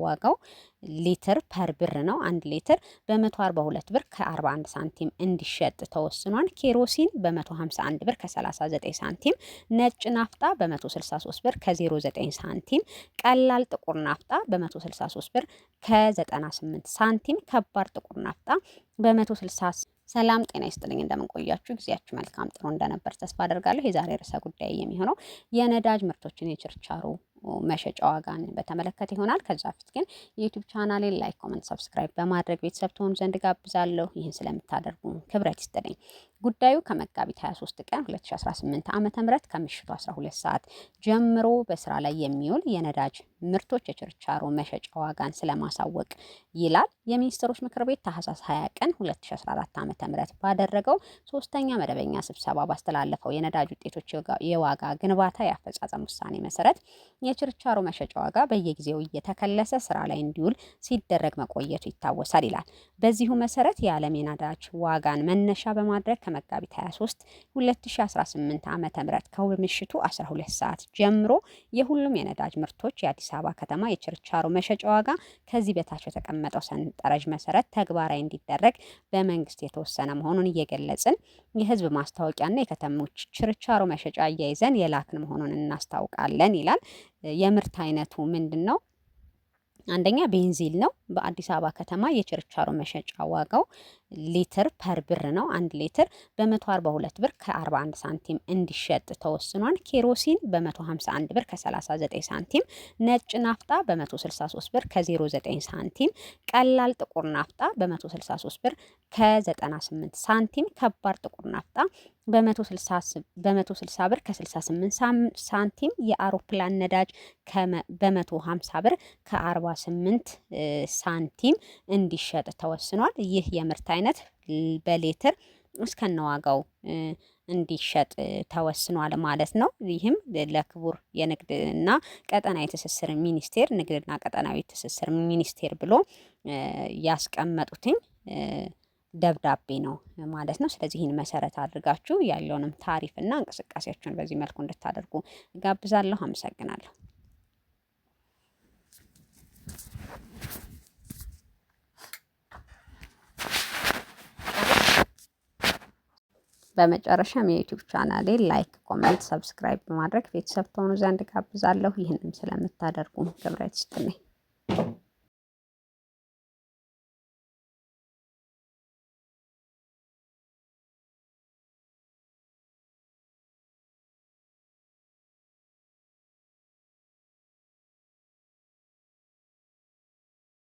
ዋጋው ሊትር ፐር ብር ነው። 1 ሊትር በ142 ብር ከ41 ሳንቲም እንዲሸጥ ተወስኗል። ኬሮሲን በ151 ብር ከ39 ሳንቲም፣ ነጭ ናፍጣ በ163 ብር ከ09 ሳንቲም፣ ቀላል ጥቁር ናፍጣ በ163 ብር ከ98 ሳንቲም፣ ከባድ ጥቁር ናፍጣ በ160። ሰላም ጤና ይስጥልኝ፣ እንደምንቆያችሁ ጊዜያችሁ መልካም ጥሩ እንደነበር ተስፋ አደርጋለሁ። የዛሬ ርዕሰ ጉዳይ የሚሆነው የነዳጅ ምርቶችን የችርቻሮ መሸጫ ዋጋን በተመለከተ ይሆናል። ከዛ በፊት ግን የዩቲዩብ ቻናሌን ላይክ፣ ኮመንት፣ ሰብስክራይብ በማድረግ ቤተሰብ ትሆኑ ዘንድ ጋብዛለሁ። ይህን ስለምታደርጉ ክብረት ይስጥልኝ። ጉዳዩ ከመጋቢት 23 ቀን 2018 ዓ.ም ከምሽቱ 12 ሰዓት ጀምሮ በስራ ላይ የሚውል የነዳጅ ምርቶች የችርቻሮ መሸጫ ዋጋን ስለማሳወቅ ይላል። የሚኒስትሮች ምክር ቤት ታህሳስ 20 ቀን 2014 ዓ.ም ባደረገው ሶስተኛ መደበኛ ስብሰባ ባስተላለፈው የነዳጅ ውጤቶች የዋጋ ግንባታ የአፈጻጸም ውሳኔ መሰረት የችርቻሮ መሸጫ ዋጋ በየጊዜው እየተከለሰ ስራ ላይ እንዲውል ሲደረግ መቆየቱ ይታወሳል ይላል። በዚሁ መሰረት የዓለም የነዳጅ ዋጋን መነሻ በማድረግ ከመጋቢት 23 2018 ዓ.ም ከምሽቱ 12 ሰዓት ጀምሮ የሁሉም የነዳጅ ምርቶች የአዲስ አበባ ከተማ የችርቻሮ መሸጫ ዋጋ ከዚህ በታች የተቀመጠው ሰንጠረዥ መሰረት ተግባራዊ እንዲደረግ በመንግስት የተወሰነ መሆኑን እየገለጽን የህዝብ ማስታወቂያና የከተሞች ችርቻሮ መሸጫ አያይዘን የላክን መሆኑን እናስታውቃለን ይላል። የምርት አይነቱ ምንድነው? አንደኛ ቤንዚል ነው። በአዲስ አበባ ከተማ የችርቻሮ መሸጫ ዋጋው ሊትር ፐር ብር ነው። 1 ሊትር በ142 ብር ከ41 ሳንቲም እንዲሸጥ ተወስኗል። ኬሮሲን በ151 ብር ከ39 ሳንቲም፣ ነጭ ናፍጣ በ163 ብር ከ09 ሳንቲም፣ ቀላል ጥቁር ናፍጣ በ163 ብር ከ98 ሳንቲም፣ ከባድ ጥቁር ናፍጣ በ160 ብር ከ68 ሳንቲም፣ የአውሮፕላን ነዳጅ በ150 ብር ከ48 ሳንቲም እንዲሸጥ ተወስኗል። ይህ የምርት አይነት በሌትር እስከነዋጋው እንዲሸጥ ተወስኗል ማለት ነው። ይህም ለክቡር የንግድና ቀጠናዊ ትስስር ሚኒስቴር ንግድና ቀጠናዊ ትስስር ሚኒስቴር ብሎ ያስቀመጡትኝ ደብዳቤ ነው ማለት ነው። ስለዚህ ይህን መሰረት አድርጋችሁ ያለውንም ታሪፍ እና እንቅስቃሴያችሁን በዚህ መልኩ እንድታደርጉ ጋብዛለሁ። አመሰግናለሁ። በመጨረሻም የዩቲዩብ ቻናሌ ላይክ፣ ኮሜንት፣ ሰብስክራይብ በማድረግ ቤተሰብ ትሆኑ ዘንድ ጋብዛለሁ። ይህንም ስለምታደርጉ ክብረት ይስጥልኝ።